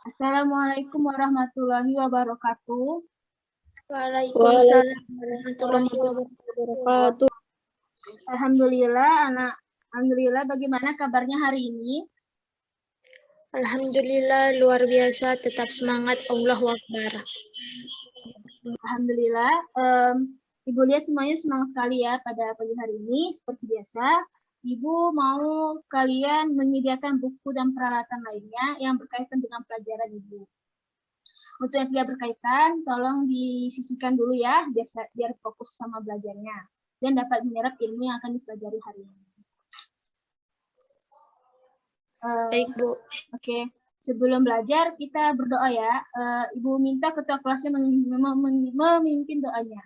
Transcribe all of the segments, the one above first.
Assalamualaikum warahmatullahi wabarakatuh. Waalaikumsalam warahmatullahi wabarakatuh. Alhamdulillah, bagaimana kabarnya hari ini? Alhamdulillah luar biasa, tetap semangat, Allahu Akbar. Alhamdulillah, Ibu lihat semuanya semangat sekali ya pada pagi hari ini. Seperti biasa, Ibu mau kalian menyediakan buku dan peralatan lainnya yang berkaitan dengan pelajaran Ibu. Untuk yang tidak berkaitan, tolong disisihkan dulu ya, biar fokus sama belajarnya dan dapat menyerap ilmu yang akan dipelajari hari ini. Baik, Bu. Oke, sebelum belajar kita berdoa ya. Ibu minta ketua kelasnya memimpin doanya.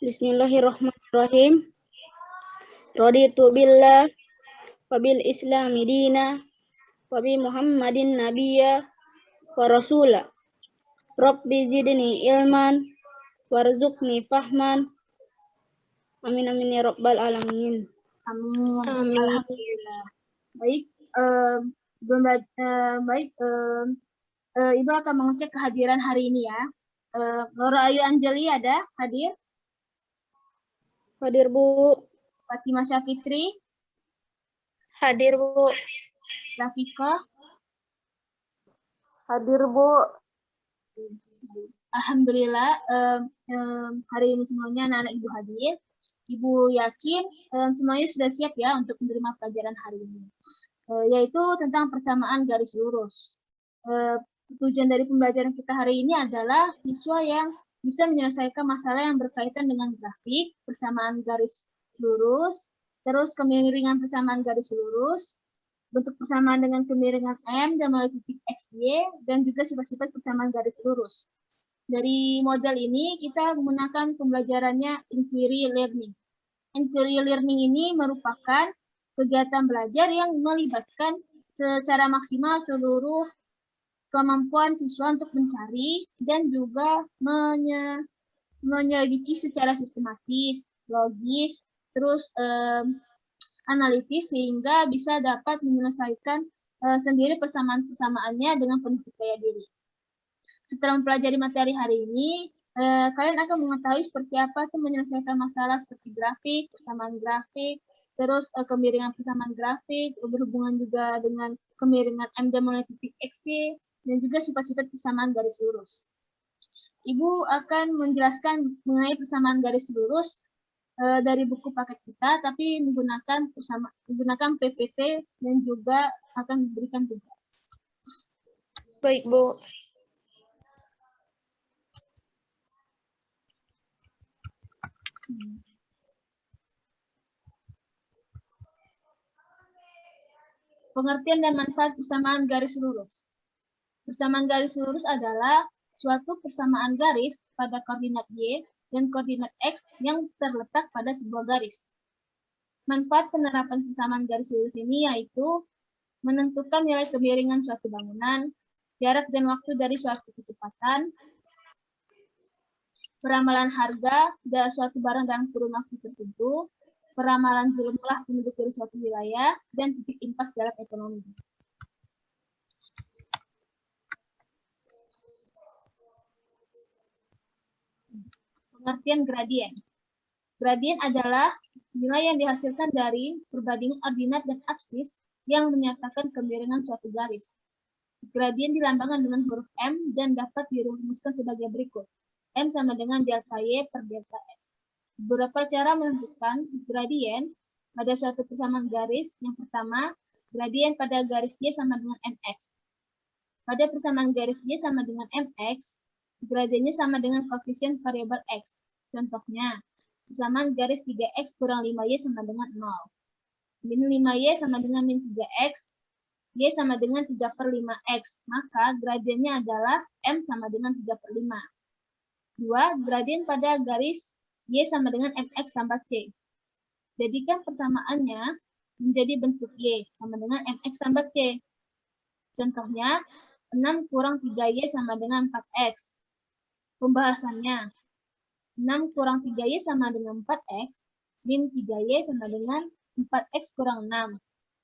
Bismillahirrahmanirrahim. Raditu billah wa bil islami dina wa bi Muhammadin nabiyya wa rasula. Rabbi zidni ilman warzuqni fahman. Amin amin ya rabbal alamin. Amin. Amin. Alhamdulillah. Baik, Ibu akan mengecek kehadiran hari ini ya. Laura Ayu Anjeli ada hadir? Hadir, Bu. Fatimah Syafitri? Hadir, Bu. Rafika? Hadir, Bu. Alhamdulillah, hari ini semuanya anak-anak Ibu hadir. Ibu yakin semuanya sudah siap ya untuk menerima pelajaran hari ini, yaitu tentang persamaan garis lurus. Tujuan dari pembelajaran kita hari ini adalah siswa yang bisa menyelesaikan masalah yang berkaitan dengan grafik, persamaan garis lurus, terus kemiringan persamaan garis lurus, bentuk persamaan dengan kemiringan M dan melalui titik X, Y, dan juga sifat-sifat persamaan garis lurus. Dari model ini kita menggunakan pembelajarannya inquiry learning. Inquiry learning ini merupakan kegiatan belajar yang melibatkan secara maksimal seluruh kemampuan siswa untuk mencari dan juga menyelidiki secara sistematis, logis, terus analitis sehingga bisa dapat menyelesaikan sendiri persamaan-persamaannya dengan penuh percaya diri. Setelah mempelajari materi hari ini, kalian akan mengetahui seperti apa tuh menyelesaikan masalah seperti grafik, persamaan grafik, terus kemiringan persamaan grafik, berhubungan juga dengan kemiringan M dan mulai titik X, Y, dan juga sifat-sifat persamaan garis lurus. Ibu akan menjelaskan mengenai persamaan garis lurus dari buku paket kita, tapi menggunakan PPT dan juga akan diberikan tugas. Baik, Bu. Pengertian dan manfaat persamaan garis lurus. Persamaan garis lurus adalah suatu persamaan garis pada koordinat Y dan koordinat X yang terletak pada sebuah garis. Manfaat penerapan persamaan garis lurus ini yaitu menentukan nilai kemiringan suatu bangunan, jarak dan waktu dari suatu kecepatan, peramalan harga dari suatu barang dalam kurun waktu tertentu, peramalan jumlah penduduk dari suatu wilayah, dan titik impas dalam ekonomi. Pengertian gradien. Gradien adalah nilai yang dihasilkan dari perbandingan ordinat dan absis yang menyatakan kemiringan suatu garis. Gradien dilambangkan dengan huruf M dan dapat dirumuskan sebagai berikut. M sama dengan delta Y per delta X. Beberapa cara menentukan gradien pada suatu persamaan garis. Yang pertama, gradien pada garis Y sama dengan MX. Pada persamaan garis Y sama dengan MX, gradiennya sama dengan koefisien variabel X. Contohnya, persamaan garis 3X kurang 5Y sama dengan 0. Min 5Y sama dengan min 3X, Y sama dengan 3 per 5X. Maka gradiennya adalah M sama dengan 3 per 5. 2. Gradien pada garis Y sama dengan MX tambah C. Jadikan persamaannya menjadi bentuk Y sama dengan MX tambah C. Contohnya, 6 kurang 3Y sama dengan 4X. Pembahasannya, 6 kurang 3Y sama dengan 4X, min 3Y sama dengan 4X kurang 6.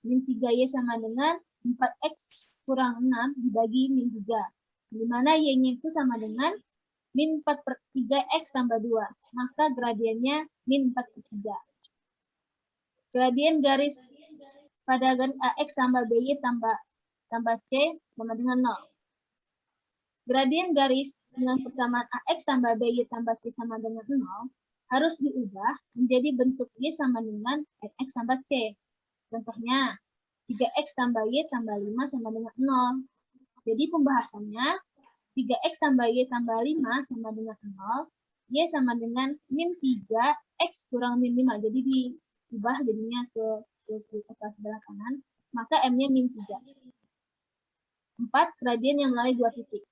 min 3Y sama dengan 4X kurang 6 dibagi min 3. Di mana Y-nya itu sama dengan min 4/3X tambah 2. Maka gradiennya min 4/3. Gradien garis pada garis AX tambah BY tambah C sama dengan 0. Gradien garis dengan persamaan AX tambah BY tambah C sama dengan 0 harus diubah menjadi bentuk Y sama dengan NX tambah C. Contohnya, 3X tambah Y tambah 5 sama dengan 0. Jadi pembahasannya, 3X tambah Y tambah 5 sama dengan 0, Y sama dengan min 3, X kurang min 5. Jadi diubah jadinya ke sebelah kanan, maka M-nya min 3. 4. Gradien yang melalui 2 titik.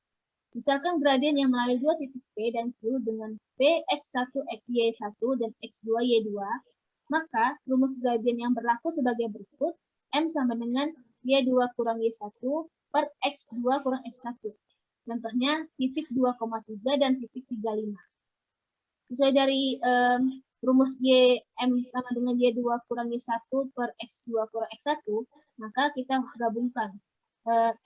Misalkan gradien yang melalui 2 titik P dan Q dengan P X1 Y1 dan X2 Y2, maka rumus gradien yang berlaku sebagai berikut. M sama dengan Y2 kurang Y1 per X2 kurang X1. Contohnya titik 2,3 dan titik 35. Sesuai dari rumus Y M sama dengan Y2 kurang Y1 per X2 kurang X1, maka kita gabungkan.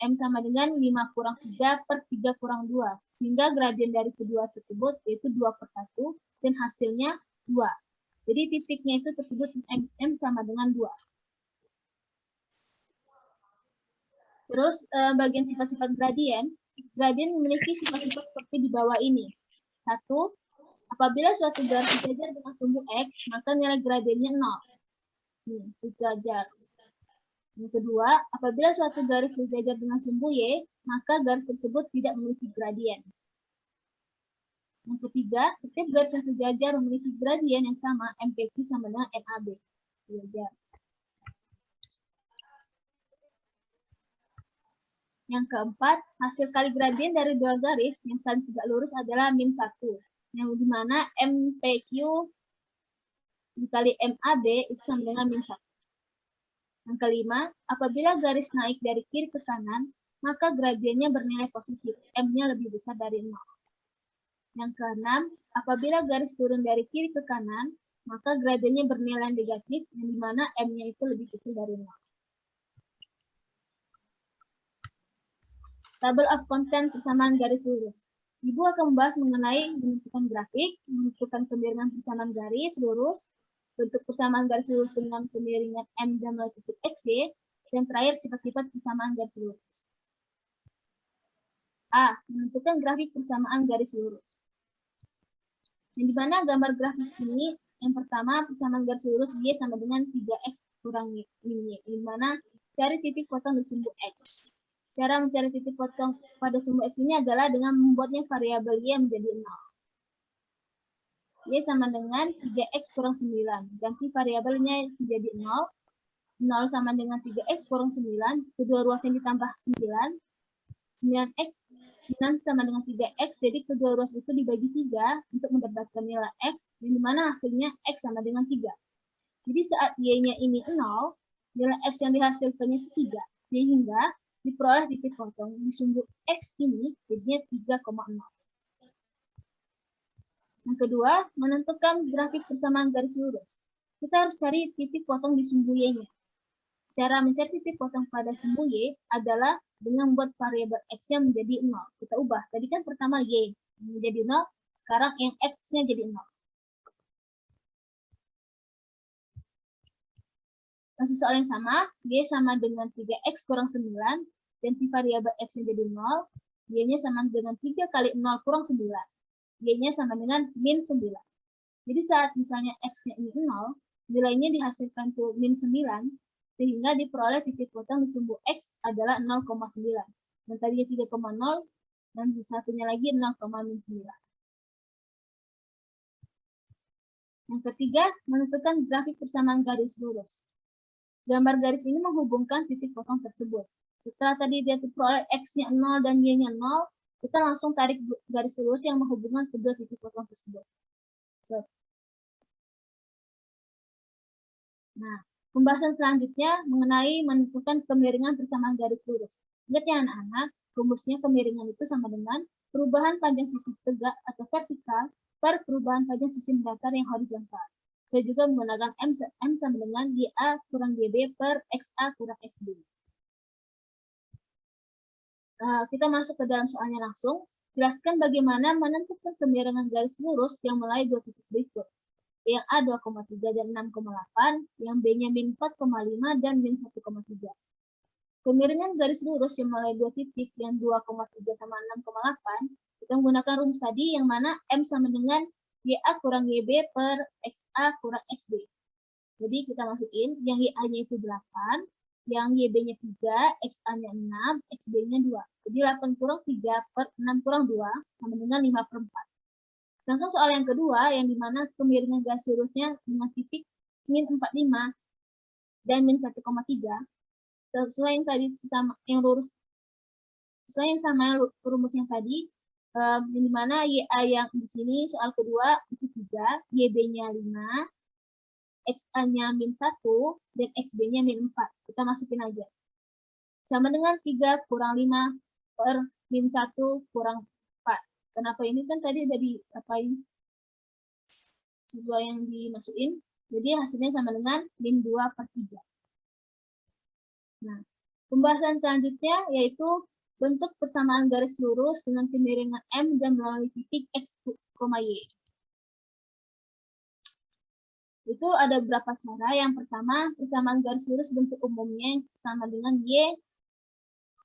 M sama dengan 5 kurang 3 per 3 kurang 2. Sehingga gradien dari kedua tersebut yaitu 2/1 dan hasilnya 2. Jadi titiknya itu tersebut M sama dengan 2. Terus bagian sifat-sifat gradien. Gradien memiliki sifat-sifat seperti di bawah ini. 1. Apabila suatu garis sejajar dengan sumbu X, maka nilai gradiennya 0. Sejajar. Yang kedua, apabila suatu garis sejajar dengan sumbu Y, maka garis tersebut tidak memiliki gradien. Yang ketiga, setiap garis yang sejajar memiliki gradien yang sama, MPQ sama dengan NAB. Sejajar. Yang keempat, hasil kali gradien dari dua garis yang saling tegak lurus adalah min 1. Yang dimana MPQ dikali MAB itu sama dengan min 1. Yang kelima, apabila garis naik dari kiri ke kanan, maka gradiennya bernilai positif, M-nya lebih besar dari 0. Yang keenam, apabila garis turun dari kiri ke kanan, maka gradiennya bernilai negatif, yang dimana M-nya itu lebih kecil dari 0. Table of content persamaan garis lurus. Ibu akan membahas mengenai menentukan grafik, menentukan kemiringan persamaan garis lurus, bentuk persamaan garis lurus dengan kemiringan M dan melalui titik X, Y, dan terakhir sifat-sifat persamaan garis lurus. A. Menentukan grafik persamaan garis lurus. Yang dimana gambar grafik ini, yang pertama persamaan garis lurus Y sama dengan 3X kurang Y, dimana cari titik potong di sumbu X. Cara mencari titik potong pada sumbu X ini adalah dengan membuatnya variabel Y menjadi 0. Y sama dengan 3X kurang 9. Ganti variabelnya menjadi 0. 0 sama dengan 3X kurang 9. Kedua ruasnya ditambah 9. 9X 9 sama dengan 3X. Jadi kedua ruas itu dibagi 3 untuk mendapatkan nilai X. Yang dimana hasilnya X sama dengan 3. Jadi saat Y-nya ini 0, nilai X yang dihasilkannya itu 3. Sehingga diperoleh titik potong di sumbu X ini jadinya 3,0. Yang kedua, menentukan grafik persamaan garis lurus. Kita harus cari titik potong di sumbu Y-nya. Cara mencari titik potong pada sumbu Y adalah dengan membuat variabel X-nya menjadi 0. Kita ubah. Tadi kan pertama Y menjadi 0, sekarang yang X-nya jadi 0. Masih soal yang sama, Y sama dengan 3X kurang 9, dan variabel X-nya jadi 0, Y-nya sama dengan 3 kali 0 kurang 9. Y-nya sama dengan min 9. Jadi saat misalnya X-nya ini 0, nilainya dihasilkan ke min 9, sehingga diperoleh titik potong di sumbu X adalah 0,9. Dan tadinya 3,0, dan satunya lagi 0,9. Yang ketiga, menentukan grafik persamaan garis lurus. Gambar garis ini menghubungkan titik potong tersebut. Setelah tadi dia diperoleh X-nya 0 dan Y-nya 0, kita langsung tarik garis lurus yang menghubungkan kedua titik potong tersebut. Nah, pembahasan selanjutnya mengenai menentukan kemiringan persamaan garis lurus. Ingat ya anak-anak, rumusnya kemiringan itu sama dengan perubahan panjang sisi tegak atau vertikal per perubahan panjang sisi datar yang horizontal. Saya juga menggunakan M sama dengan YA kurang YB per XA kurang XB. Kita masuk ke dalam soalnya langsung. Jelaskan bagaimana menentukan kemiringan garis lurus yang mulai dua titik berikut. Yang A 2,3 dan 6,8, yang B-nya min 4,5 dan min 1,3. Kemiringan garis lurus yang mulai dua titik yang 2,3 sama 6,8, kita menggunakan rumus tadi yang mana M sama dengan YA kurang YB per XA kurang XB. Jadi kita masukin yang YA-nya itu 8, yang YB-nya 3, XA-nya 6, XB-nya 2. Jadi 8 kurang 3 per 6 kurang 2 sama dengan 5 per 4. Sedangkan soal yang kedua, yang dimana kemiringan garis lurusnya dengan titik min 45 dan min 1,3, sesuai yang tadi sama yang lurus, sesuai yang sama rumus yang tadi, yang dimana YA yang di sini soal kedua itu 3, YB-nya 5, XA-nya min 1, dan XB-nya min 4. Kita masukin aja. Sama dengan 3 kurang 5 per min 1 kurang 4. Kenapa ini kan tadi udah diapain? Sesuai yang dimasukin. Jadi hasilnya sama dengan min 2 per 3. Nah, pembahasan selanjutnya yaitu bentuk persamaan garis lurus dengan kemiringan M dan melalui titik X, Y. Itu ada beberapa cara. Yang pertama, persamaan garis lurus bentuk umumnya yang sama dengan Y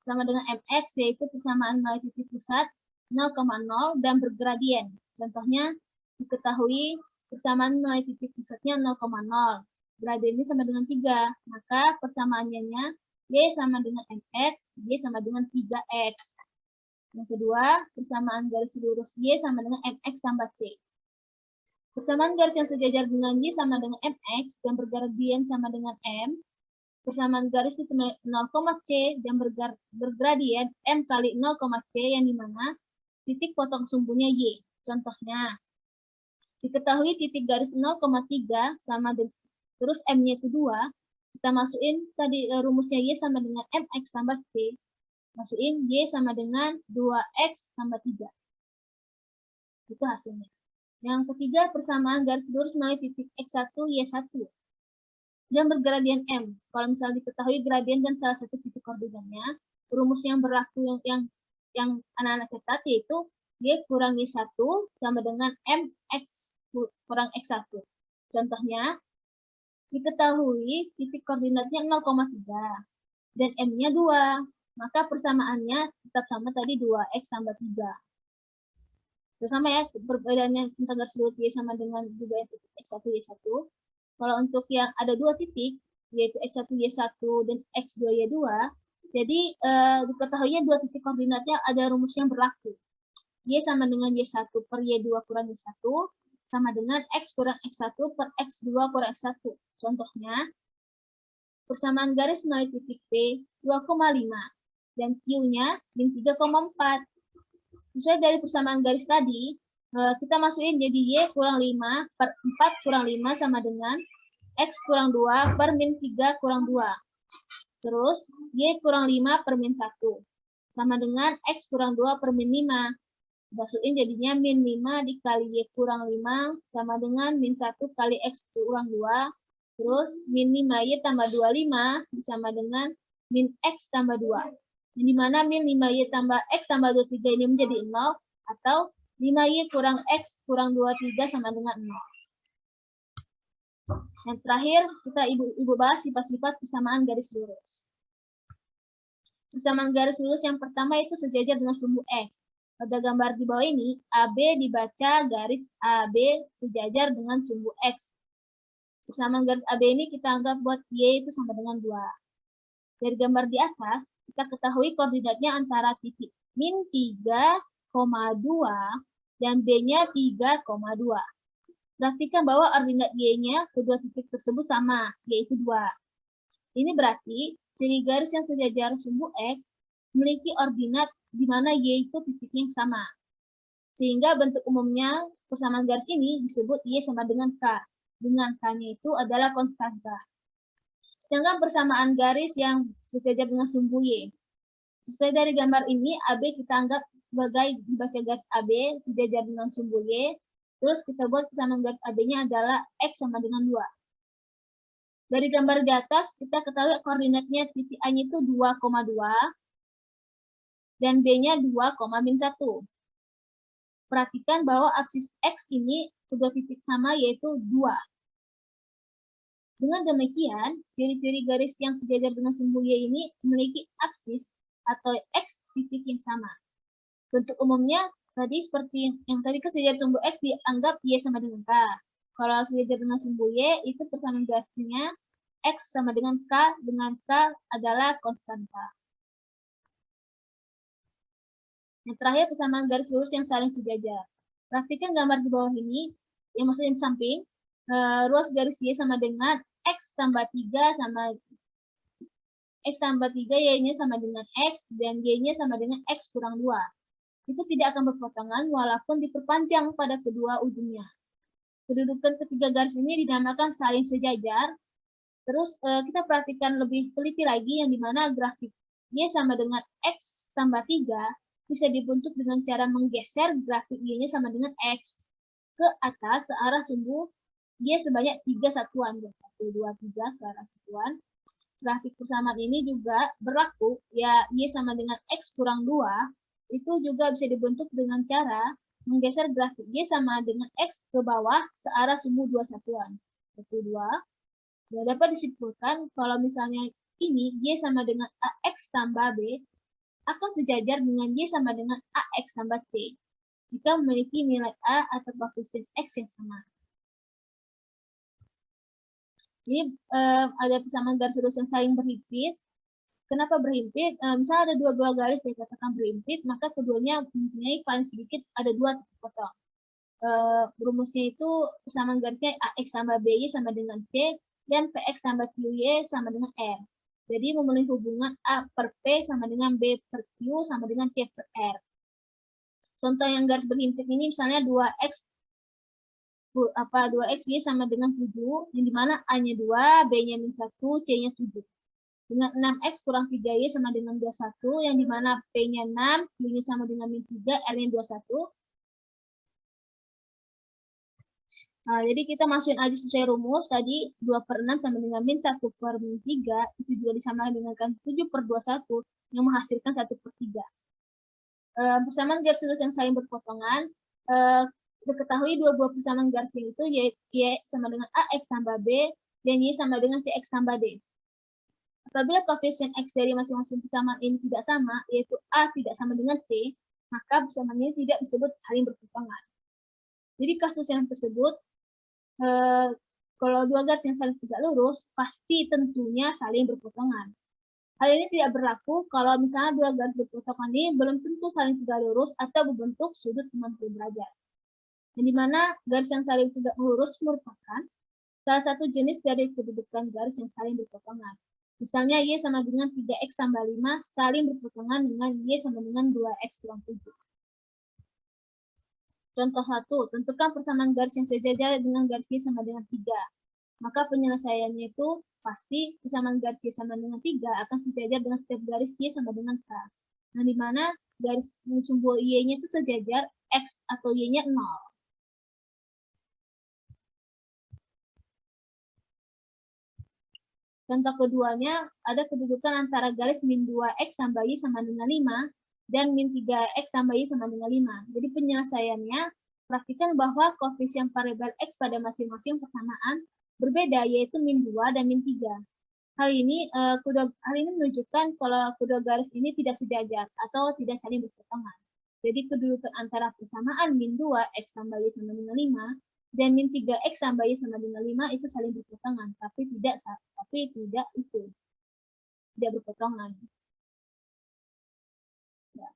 sama dengan MX, yaitu persamaan melalui titik pusat 0,0 dan bergradien. Contohnya, diketahui persamaan melalui titik pusatnya 0,0. Gradiennya sama dengan 3. Maka persamaannya Y sama dengan MX, Y sama dengan 3X. Yang kedua, persamaan garis lurus Y sama dengan MX tambah C. Persamaan garis yang sejajar dengan Y sama dengan MX dan bergradien sama dengan M. Persamaan garis itu 0,C dan bergradien M kali 0,C yang dimana titik potong sumbunya Y. Contohnya, diketahui titik garis 0,3 sama dengan, terus M-nya itu 2. Kita masukin tadi rumusnya Y sama dengan MX tambah C. Masukin Y sama dengan 2X tambah 3. Itu hasilnya. Yang ketiga, persamaan garis lurus melalui titik X1, Y1. Dan bergradien M. Kalau misalnya diketahui gradien dan salah satu titik koordinatnya, rumus yang berlaku yang anak-anak catat yaitu Y kurang Y1 sama dengan MX kurang X1. Contohnya, diketahui titik koordinatnya 0,3 dan M-nya 2, maka persamaannya tetap sama tadi 2X tambah 3. Terus sama ya, perbedaannya tentang garis lurus Y sama dengan juga titik X1, Y1. Kalau untuk yang ada dua titik, yaitu X1, Y1 dan X2, Y2, jadi diketahuinya dua titik koordinatnya ada rumus yang berlaku. Y sama dengan Y1 per Y2 kurang Y1, sama dengan X kurang X1 per X2 kurang X1. Contohnya, persamaan garis melalui titik P 2,5 dan Q-nya min 3,4. Sesuai dari persamaan garis tadi, kita masukin jadi Y kurang 5 per 4 kurang 5 sama dengan X kurang 2 per min 3 kurang 2. Terus, Y kurang 5 per min 1. Sama dengan X kurang 2 per min 5. Masukin jadinya min 5 dikali Y kurang 5 sama dengan min 1 kali X kurang 2. Terus, min 5Y tambah 25 sama dengan min X tambah 2. Yang dimana min 5Y tambah X tambah 23 ini menjadi 0. Atau 5Y kurang X kurang 23 sama dengan 0. Yang terakhir, kita ibu bahas sifat-sifat persamaan garis lurus. Persamaan garis lurus yang pertama itu sejajar dengan sumbu X. Pada gambar di bawah ini, AB dibaca garis AB sejajar dengan sumbu X. Persamaan garis AB ini kita anggap buat Y itu sama dengan 2. Dari gambar di atas, kita ketahui koordinatnya antara titik min 3,2 dan B-nya 3,2. Perhatikan bahwa ordinat Y-nya kedua titik tersebut sama, yaitu 2. Ini berarti ciri garis yang sejajar sumbu X memiliki ordinat di mana Y itu titiknya yang sama. Sehingga bentuk umumnya persamaan garis ini disebut Y sama dengan K. Dengan K-nya itu adalah konstanta. Sedangkan persamaan garis yang sejajar dengan sumbu Y. Sesuai dari gambar ini, AB kita anggap sebagai dibaca garis AB sejajar dengan sumbu Y. Terus kita buat persamaan garis AB-nya adalah X sama dengan 2. Dari gambar di atas, kita ketahui koordinatnya titik A-nya itu 2,2 dan B-nya 2,-1. Perhatikan bahwa aksis X ini kedua titik sama yaitu 2. Dengan demikian, ciri-ciri garis yang sejajar dengan sumbu Y ini memiliki aksis atau X titik yang sama. Bentuk umumnya tadi seperti yang tadi sejajar sumbu X dianggap Y sama dengan K. Kalau sejajar dengan sumbu Y, itu persamaan garisnya X sama dengan K adalah konstan K. Yang terakhir, persamaan garis lurus yang saling sejajar. Perhatikan gambar di bawah ini, yang maksudnya di samping, ruas garis Y sama dengan X tambah 3 sama X tambah 3, Y-nya sama dengan X, dan Y-nya sama dengan X kurang 2. Itu tidak akan berpotongan walaupun diperpanjang pada kedua ujungnya. Kedudukan ketiga garis ini dinamakan saling sejajar. Terus kita perhatikan lebih teliti lagi yang dimana grafik Y sama dengan X tambah 3 bisa dibentuk dengan cara menggeser grafik Y-nya sama dengan X ke atas searah sumbu Y sebanyak 3 satuan. 1, 2, 3 ke arah satuan. Grafik persamaan ini juga berlaku, ya Y sama dengan X kurang 2, itu juga bisa dibentuk dengan cara menggeser grafik Y sama dengan X ke bawah searah sumbu 2 satuan. 1, 2. Ya, dapat disimpulkan kalau misalnya ini Y sama dengan AX tambah B akan sejajar dengan Y sama dengan AX tambah C jika memiliki nilai A atau koefisien X yang sama. Ini ada persamaan garis lurus yang saling berhimpit. Kenapa berhimpit? Misalnya ada dua buah garis yang dikatakan berhimpit, maka keduanya mempunyai paling sedikit ada 2 titik potong. Rumusnya itu persamaan garisnya AX tambah BY sama dengan C, dan PX tambah QY sama dengan R. Jadi memenuhi hubungan A per P sama dengan B per Q sama dengan C per R. Contoh yang garis berhimpit ini misalnya 2X 2X Y sama dengan 7, yang dimana A-nya 2, B-nya -1, C-nya 7. Dengan 6X kurang 3Y sama dengan 21, yang dimana P-nya 6, Q-nya sama dengan -3, R-nya 21. Nah, jadi kita masukin aja sesuai rumus tadi 2/6 sama dengan -1/-3 itu juga disamakan dengan 7/21 yang menghasilkan 1/3. Persamaan garis lurus yang saling berpotongan, diketahui dua buah persamaan garis itu Y sama dengan AX tambah B dan Y sama dengan CX tambah D. Apabila koefisien X dari masing-masing persamaan ini tidak sama, yaitu A tidak sama dengan C, maka persamaan ini tidak disebut saling berpotongan. Jadi kasus yang tersebut, kalau dua garis yang saling tegak lurus, pasti tentunya saling berpotongan. Hal ini tidak berlaku kalau misalnya dua garis berpotongan ini belum tentu saling tegak lurus atau berbentuk sudut 90 derajat. Yang dimana garis yang saling tegak lurus merupakan salah satu jenis dari kedudukan garis yang saling berpotongan. Misalnya Y sama dengan 3X tambah 5 saling berpotongan dengan Y sama dengan 2X kurang 7. Contoh 1, tentukan persamaan garis yang sejajar dengan garis Y sama dengan 3. Maka penyelesaiannya itu pasti persamaan garis Y sama dengan 3 akan sejajar dengan setiap garis Y sama dengan K. Nah, di mana garis sumbu Y-nya itu sejajar X atau Y-nya 0. Contoh keduanya, ada kedudukan antara garis -2X tambah Y sama dengan 5 dan -3X tambah Y sama dengan 5. Jadi penyelesaiannya, perhatikan bahwa koefisien variabel X pada masing-masing persamaan berbeda, yaitu -2 dan -3. Hal ini menunjukkan kalau kedua garis ini tidak sejajar atau tidak saling berpotongan. Jadi kedudukan antara persamaan -2X tambah Y sama dengan 5 dan -3X tambah Y sama dengan 5 itu saling berpotongan, tapi tidak berpotongan. Ya.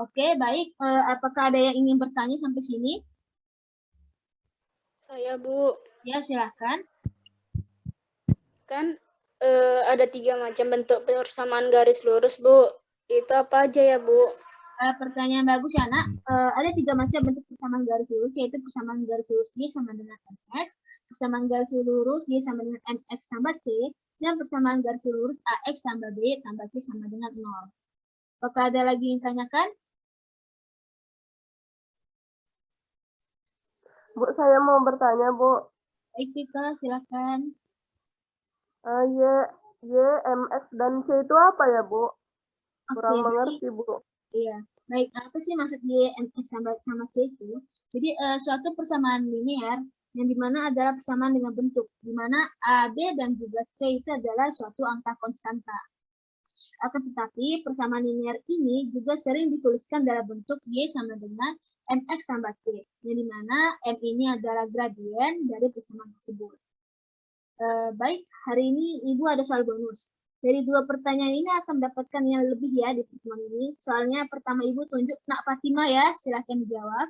Oke, baik. Apakah ada yang ingin bertanya sampai sini? Saya, Bu. Ya, silakan. Kan ada 3 macam bentuk persamaan garis lurus, Bu. Itu apa aja ya, Bu? Pertanyaan bagus ya, Nak. Ada 3 macam bentuk persamaan garis lurus, yaitu persamaan garis lurus Y sama dengan MX, persamaan garis lurus Y sama dengan MX tambah C, dan persamaan garis lurus AX tambah B tambah C sama dengan 0. Apakah ada lagi yang ditanyakan? Bu, saya mau bertanya, Bu. Baik, Tika, silakan. Y, MX, dan C itu apa ya, Bu? Kurang Oke, mengerti, Bu. iya. Baik, apa sih maksud YMX sama C itu? Jadi, suatu persamaan linear yang dimana adalah persamaan dengan bentuk, dimana A, B, dan juga C itu adalah suatu angka konstanta. Akan tetapi, persamaan linear ini juga sering dituliskan dalam bentuk Y sama dengan MX tambah C, yang dimana M ini adalah gradien dari persamaan tersebut. Baik, hari ini Ibu ada soal bonus. Dari 2 pertanyaan ini akan mendapatkan yang lebih ya di pertemuan ini. Soalnya pertama Ibu tunjuk Nak Fatima ya, silahkan dijawab.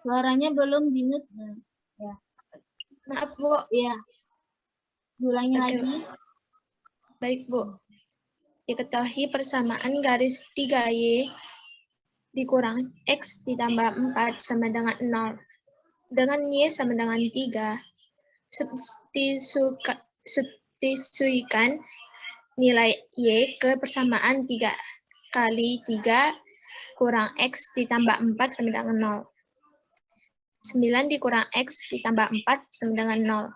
Suaranya belum di-mute. Nah, ya. Maaf, Bu. Iya. Ulangi Oke. lagi. Baik, Bu. Diketahui persamaan garis 3Y dikurang X ditambah 4 sama dengan 0. Dengan Y sama dengan 3, substitusikan nilai Y ke persamaan 3 kali 3 kurang X ditambah 4 sama dengan 0. 9 dikurang X ditambah 4 sama dengan 0.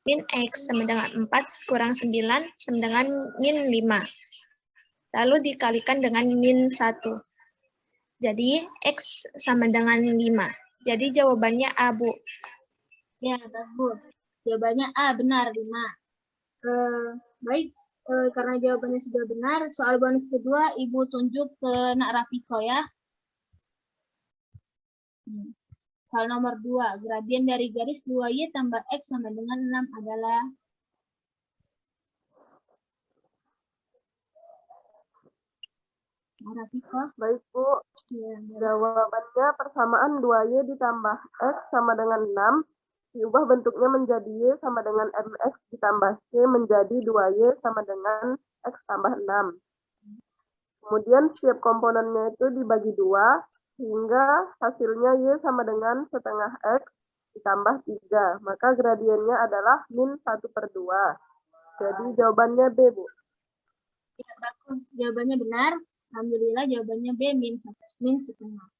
Min X sama dengan 4 kurang 9 sama dengan min 5. Lalu dikalikan dengan min 1. Jadi X sama dengan 5. Jadi jawabannya A, Bu. Ya, bagus. Jawabannya A, benar, 5. Baik, karena jawabannya sudah benar, soal bonus kedua Ibu tunjuk ke Nak Rafiko ya. Soal nomor 2, gradien dari garis 2Y tambah X sama dengan 6 adalah? Nak Rafiko? Baik, Bu. Ya, Jawabannya persamaan 2Y ditambah X sama dengan 6. Diubah bentuknya menjadi Y sama dengan MX ditambah C menjadi 2Y sama dengan X tambah 6. Kemudian setiap komponennya itu dibagi 2, sehingga hasilnya Y sama dengan setengah X ditambah 3. Maka gradiennya adalah min 1/2. Jadi jawabannya B, Bu. Ya, bagus. Jawabannya benar. Alhamdulillah jawabannya B, min setengah.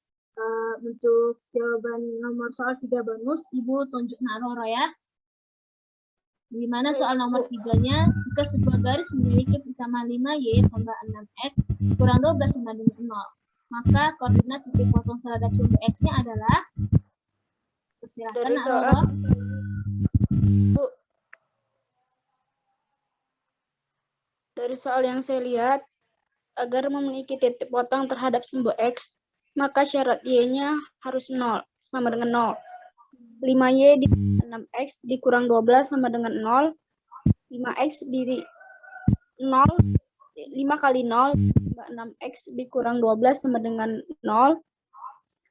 Untuk jawaban nomor soal 3 bonus, Ibu tunjuk Nak Roro ya. Di mana soal nomor 3-nya, jika sebuah garis memiliki persamaan 5Y tambah 6X kurang 12 sama dengan 0, maka koordinat titik potong terhadap sumbu X-nya adalah? Silakan Dari Nak soal- Roro. Bu, dari soal yang saya lihat, agar memiliki titik potong terhadap sumbu X, maka syarat Y-nya harus 0, sama dengan 0. 5Y di 6X dikurang 12 sama dengan 0. 5X di 0, 5 kali 0, 6X dikurang 12 sama dengan 0.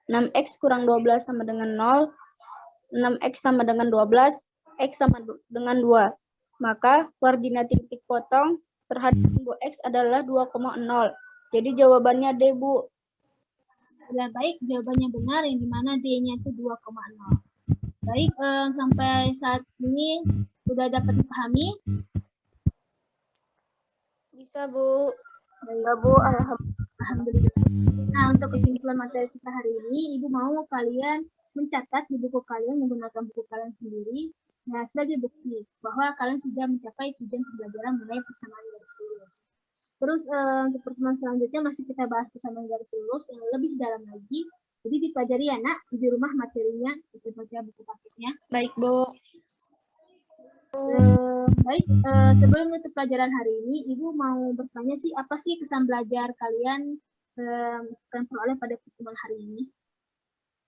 6X kurang 12 sama dengan 0. 6X sama dengan 12, X sama dengan 2. Maka koordinat titik potong terhadap sumbu X adalah 2,0. Jadi jawabannya D, Bu. Ya, baik, jawabannya benar, yang dimana D-nya itu 2,0. Baik, sampai saat ini sudah dapat dipahami? Bisa, Bu. Ya, Bu. Alhamdulillah. Nah, untuk kesimpulan materi kita hari ini, Ibu mau kalian mencatat di buku kalian menggunakan buku kalian sendiri, nah, sebagai bukti bahwa kalian sudah mencapai tujuan pembelajaran mengenai persamaan garis lurus. Terus untuk pertemuan selanjutnya masih kita bahas persamaan garis lurus yang lebih dalam lagi. Jadi dipelajari ya Nak, di rumah materinya, baca-baca buku paketnya. Baik, Bu. Baik, sebelum menutup pelajaran hari ini, Ibu mau bertanya sih, apa sih kesan belajar kalian yang peroleh pada pertemuan hari ini?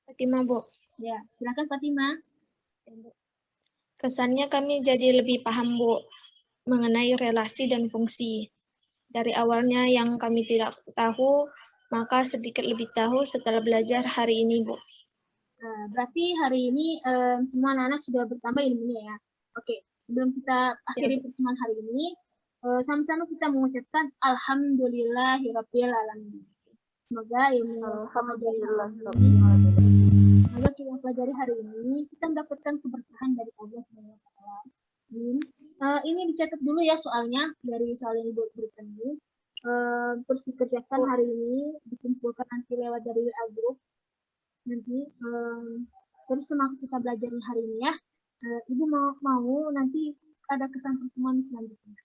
Fatima, Bu. Ya, silakan Fatima. Kesannya kami jadi lebih paham, Bu, mengenai relasi dan fungsi. Dari awalnya yang kami tidak tahu, maka sedikit lebih tahu setelah belajar hari ini, Bu. Berarti hari ini semua anak-anak sudah bertambah ilmunya ya. Oke, sebelum kita akhiri pertemuan hari ini, sama-sama kita mengucapkan Alhamdulillahirabbil alamin. Semoga ilmu Alhamdulillah. Ini dicatat dulu ya soalnya dari soal yang Ibu berikan ini. Terus dikerjakan hari ini, dikumpulkan nanti lewat dari WA Group. Nanti terus semangat kita belajar hari ini ya. Ibu mau nanti ada kesan pertemuan selanjutnya.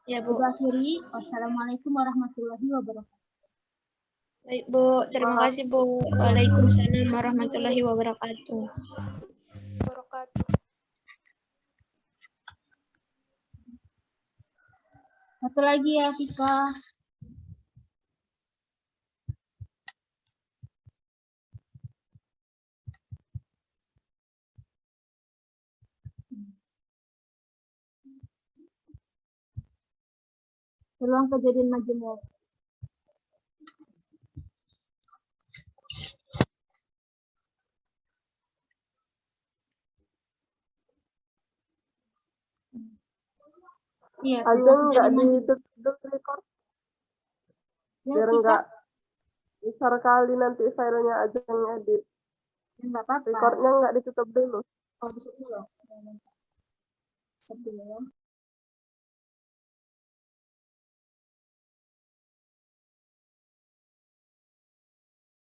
Ya, Bu. Ibu akhiri, wassalamualaikum warahmatullahi wabarakatuh. Baik, Bu. Terima kasih, Bu. Waalaikumsalam warahmatullahi wabarakatuh. Satu lagi ya, Vika. Peluang kejadian majemuk. Iya, Ajeng nggak kejadian majemuk. ditutup record Ya, biar Vika, nggak besar kali nanti filenya Ajeng edit. nggak apa-apa. Recordnya nggak ditutup dulu. Oh, di situ loh. Stop dulu ya.